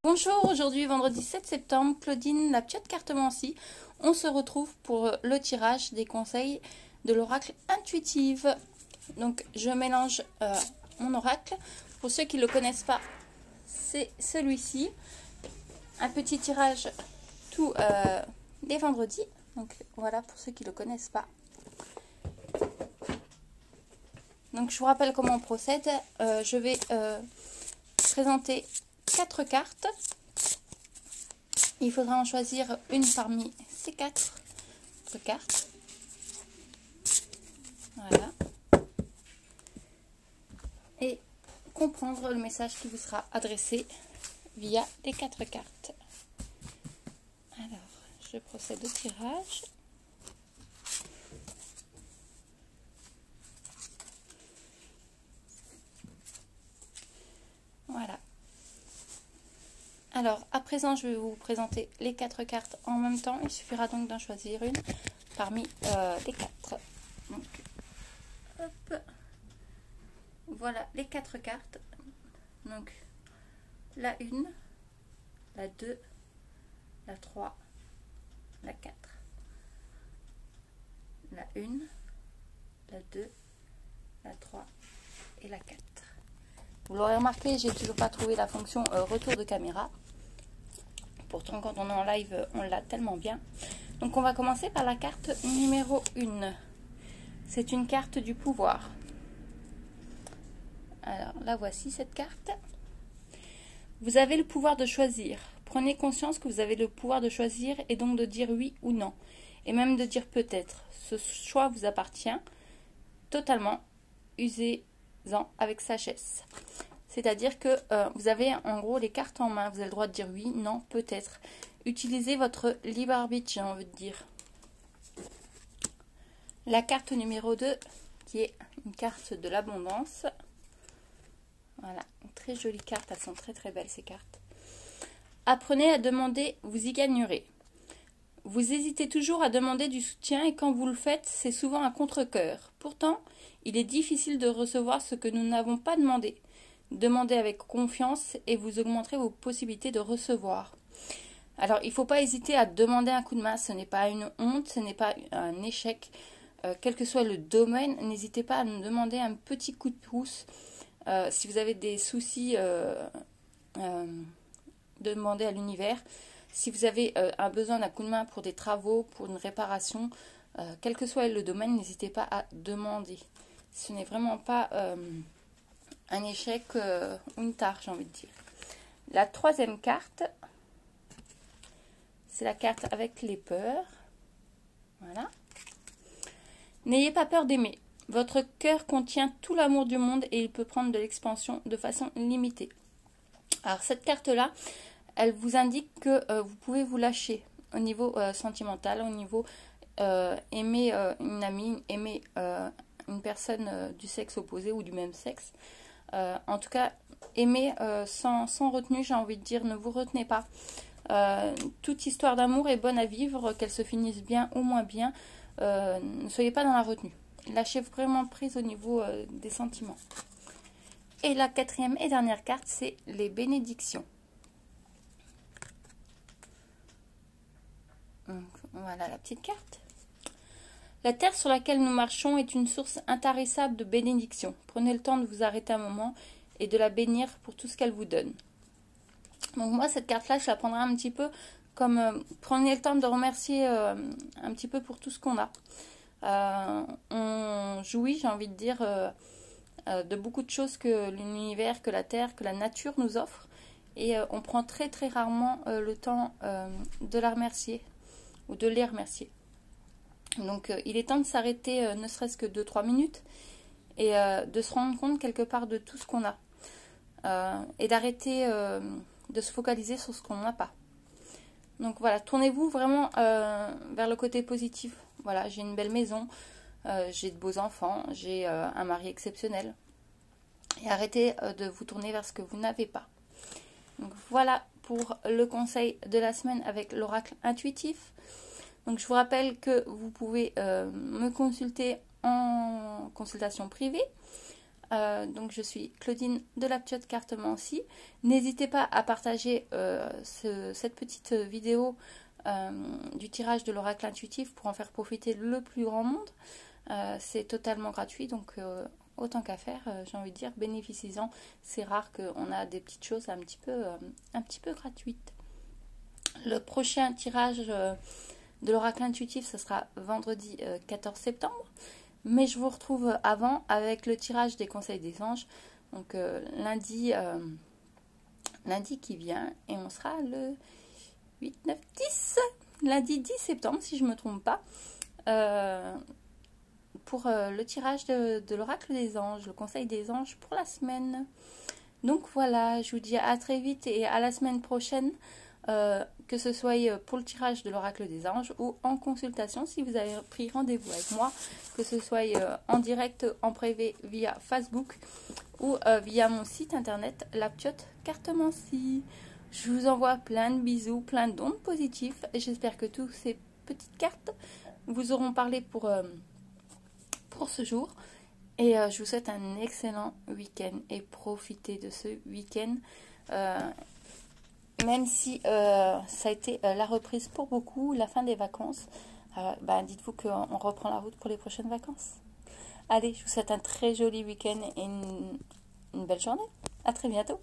Bonjour, aujourd'hui vendredi 7 septembre, Claudine, la petite cartomancie. On se retrouve pour le tirage des conseils de l'oracle intuitive. Donc je mélange mon oracle. Pour ceux qui ne le connaissent pas, c'est celui-ci. Un petit tirage tous les vendredis. Donc voilà pour ceux qui ne le connaissent pas. Donc je vous rappelle comment on procède. Je vais présenter 4 cartes. Il faudra en choisir une parmi ces 4 cartes. Voilà. Et comprendre le message qui vous sera adressé via les 4 cartes. Alors, je procède au tirage. Voilà. Alors, à présent, je vais vous présenter les 4 cartes en même temps. Il suffira donc d'en choisir une parmi les 4. Donc, hop. Voilà les 4 cartes. Donc, la 1, la 2, la 3, la 4. La 1, la 2, la 3 et la 4. Vous l'aurez remarqué, j'ai toujours pas trouvé la fonction retour de caméra. Pourtant, quand on est en live, on l'a tellement bien. Donc, on va commencer par la carte numéro 1. C'est une carte du pouvoir. Alors, la voici, cette carte. Vous avez le pouvoir de choisir. Prenez conscience que vous avez le pouvoir de choisir et donc de dire oui ou non. Et même de dire peut-être. Ce choix vous appartient totalement. Usez-en avec sagesse. C'est-à-dire que vous avez en gros les cartes en main. Vous avez le droit de dire oui, non, peut-être. Utilisez votre libre arbitre, j'ai envie de dire. La carte numéro 2, qui est une carte de l'abondance. Voilà, une très jolie carte. Elles sont très très belles ces cartes. Apprenez à demander, vous y gagnerez. Vous hésitez toujours à demander du soutien et quand vous le faites, c'est souvent un contre-cœur. Pourtant, il est difficile de recevoir ce que nous n'avons pas demandé. Demandez avec confiance et vous augmenterez vos possibilités de recevoir. Alors, il ne faut pas hésiter à demander un coup de main. Ce n'est pas une honte, ce n'est pas un échec. Quel que soit le domaine, n'hésitez pas à nous demander un petit coup de pouce. Si vous avez des soucis, demandez à l'univers. Si vous avez un besoin d'un coup de main pour des travaux, pour une réparation, quel que soit le domaine, n'hésitez pas à demander. Ce n'est vraiment pas un échec ou une tare, j'ai envie de dire. La troisième carte, c'est la carte avec les peurs. Voilà. N'ayez pas peur d'aimer. Votre cœur contient tout l'amour du monde et il peut prendre de l'expansion de façon limitée. Alors cette carte-là, elle vous indique que vous pouvez vous lâcher au niveau sentimental, au niveau aimer une amie, aimer une personne du sexe opposé ou du même sexe. En tout cas, aimer sans retenue, j'ai envie de dire, ne vous retenez pas. Toute histoire d'amour est bonne à vivre, qu'elle se finisse bien ou moins bien. Ne soyez pas dans la retenue. Lâchez vraiment prise au niveau des sentiments. Et la quatrième et dernière carte, c'est les bénédictions. Donc, voilà la petite carte. La terre sur laquelle nous marchons est une source intarissable de bénédictions. Prenez le temps de vous arrêter un moment et de la bénir pour tout ce qu'elle vous donne. Donc moi, cette carte-là, je la prendrai un petit peu comme prenez le temps de remercier un petit peu pour tout ce qu'on a. On jouit, j'ai envie de dire, de beaucoup de choses que l'univers, que la terre, que la nature nous offre. Et on prend très très rarement le temps de la remercier ou de les remercier. Donc il est temps de s'arrêter ne serait-ce que 2-3 minutes et de se rendre compte quelque part de tout ce qu'on a. Et d'arrêter de se focaliser sur ce qu'on n'a pas. Donc voilà, tournez-vous vraiment vers le côté positif. Voilà, j'ai une belle maison, j'ai de beaux enfants, j'ai un mari exceptionnel. Et arrêtez de vous tourner vers ce que vous n'avez pas. Donc voilà pour le conseil de la semaine avec l'oracle intuitif. Donc je vous rappelle que vous pouvez me consulter en consultation privée. Donc je suis Claudine de l'Aptiote Cartomancie. N'hésitez pas à partager cette petite vidéo du tirage de l'oracle intuitif pour en faire profiter le plus grand monde. C'est totalement gratuit, donc autant qu'à faire, j'ai envie de dire, bénéficiez-en. C'est rare qu'on a des petites choses un petit peu gratuites. Le prochain tirage de l'oracle intuitif, ce sera vendredi 14 septembre. Mais je vous retrouve avant avec le tirage des conseils des anges. Donc lundi qui vient. Et on sera le 8, 9, 10. Lundi 10 septembre, si je ne me trompe pas. Pour le tirage de l'oracle des anges. Le conseil des anges pour la semaine. Donc voilà, je vous dis à très vite et à la semaine prochaine. Que ce soit pour le tirage de l'oracle des anges ou en consultation si vous avez pris rendez-vous avec moi, que ce soit en direct, en privé via Facebook ou via mon site internet l'Aptiote Cartomancie. Je vous envoie plein de bisous, plein d'ondes positives et j'espère que toutes ces petites cartes vous auront parlé pour ce jour et je vous souhaite un excellent week-end et profitez de ce week-end. Même si ça a été la reprise pour beaucoup, la fin des vacances, dites-vous qu'on reprend la route pour les prochaines vacances. Allez, je vous souhaite un très joli week-end et une belle journée. À très bientôt.